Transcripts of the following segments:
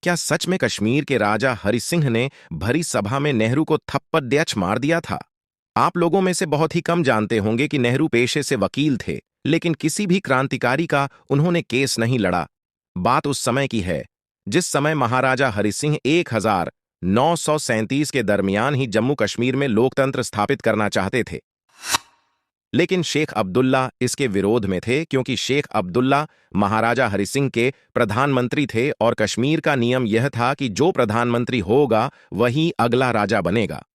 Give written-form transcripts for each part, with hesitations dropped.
क्या सच में कश्मीर के राजा हरि सिंह ने भरी सभा में नेहरू को थप्पड़ मार दिया था? आप लोगों में से बहुत ही कम जानते होंगे कि नेहरू पेशे से वकील थे, लेकिन किसी भी क्रांतिकारी का उन्होंने केस नहीं लड़ा। बात उस समय की है जिस समय महाराजा हरि सिंह 1937 के दरमियान ही जम्मू कश्मीर में लोकतंत्र स्थापित करना चाहते थे। लेकिन शेख अब्दुल्ला इसके विरोध में थे, क्योंकि शेख अब्दुल्ला महाराजा हरि सिंह के प्रधानमंत्री थे और कश्मीर का नियम यह था कि जो प्रधानमंत्री होगा वही अगला राजा बनेगा।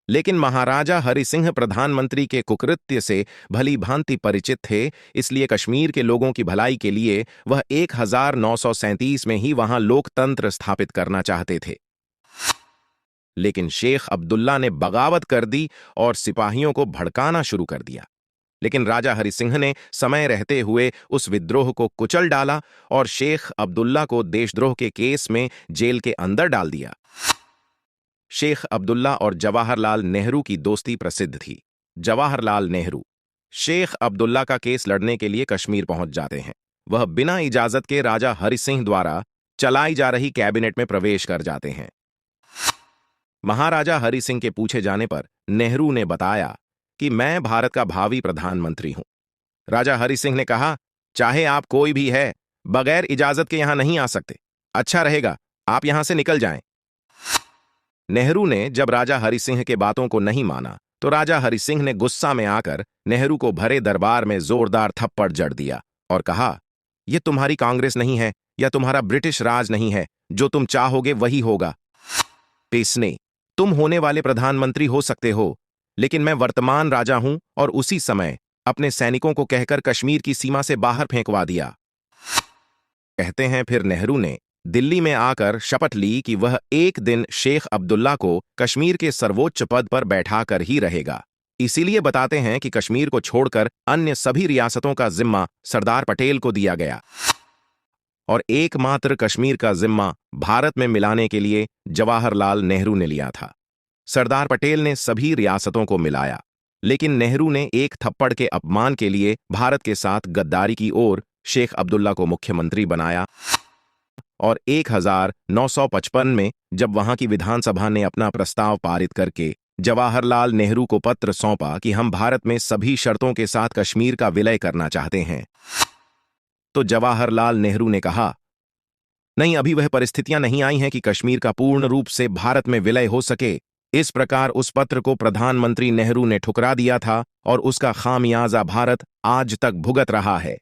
लेकिन महाराजा हरि सिंह प्रधानमंत्री के कुकृत्य से भली भांति परिचित थे, इसलिए कश्मीर के लोगों की भलाई के लिए वह 1937 में ही वहां लोकतंत्र स्थापित करना चाहते थे। लेकिन शेख अब्दुल्ला ने बगावत कर दी और सिपाहियों को भड़काना शुरू कर दिया। लेकिन राजा हरि सिंह ने समय रहते हुए उस विद्रोह को कुचल डाला और शेख अब्दुल्ला को देशद्रोह के केस में जेल के अंदर डाल दिया। शेख अब्दुल्ला और जवाहरलाल नेहरू की दोस्ती प्रसिद्ध थी। जवाहरलाल नेहरू शेख अब्दुल्ला का केस लड़ने के लिए कश्मीर पहुंच जाते हैं। वह बिना इजाजत के राजा हरि सिंह द्वारा चलाई जा रही कैबिनेट में प्रवेश कर जाते हैं। महाराजा हरि सिंह के पूछे जाने पर नेहरू ने बताया कि मैं भारत का भावी प्रधानमंत्री हूं। राजा हरि सिंह ने कहा, चाहे आप कोई भी है, बगैर इजाजत के यहां नहीं आ सकते। अच्छा रहेगा आप यहां से निकल जाएं। नेहरू ने जब राजा हरि सिंह के बातों को नहीं माना तो राजा हरि सिंह ने गुस्सा में आकर नेहरू को भरे दरबार में जोरदार थप्पड़ जड़ दिया और कहा, यह तुम्हारी कांग्रेस नहीं है या तुम्हारा ब्रिटिश राज नहीं है, जो तुम चाहोगे वही होगा। पेसने तुम होने वाले प्रधानमंत्री हो सकते हो, लेकिन मैं वर्तमान राजा हूं और उसी समय अपने सैनिकों को कहकर कश्मीर की सीमा से बाहर फेंकवा दिया। कहते हैं फिर नेहरू ने दिल्ली में आकर शपथ ली कि वह एक दिन शेख अब्दुल्ला को कश्मीर के सर्वोच्च पद पर बैठाकर ही रहेगा। इसीलिए बताते हैं कि कश्मीर को छोड़कर अन्य सभी रियासतों का जिम्मा सरदार पटेल को दिया गया और एकमात्र कश्मीर का जिम्मा भारत में मिलाने के लिए जवाहरलाल नेहरू ने लिया था। सरदार पटेल ने सभी रियासतों को मिलाया, लेकिन नेहरू ने एक थप्पड़ के अपमान के लिए भारत के साथ गद्दारी की ओर शेख अब्दुल्ला को मुख्यमंत्री बनाया और 1955 में जब वहां की विधानसभा ने अपना प्रस्ताव पारित करके जवाहरलाल नेहरू को पत्र सौंपा कि हम भारत में सभी शर्तों के साथ कश्मीर का विलय करना चाहते हैं, तो जवाहरलाल नेहरू ने कहा, नहीं, अभी वह परिस्थितियां नहीं आई हैं कि कश्मीर का पूर्ण रूप से भारत में विलय हो सके। इस प्रकार उस पत्र को प्रधानमंत्री नेहरू ने ठुकरा दिया था और उसका खामियाजा भारत आज तक भुगत रहा है।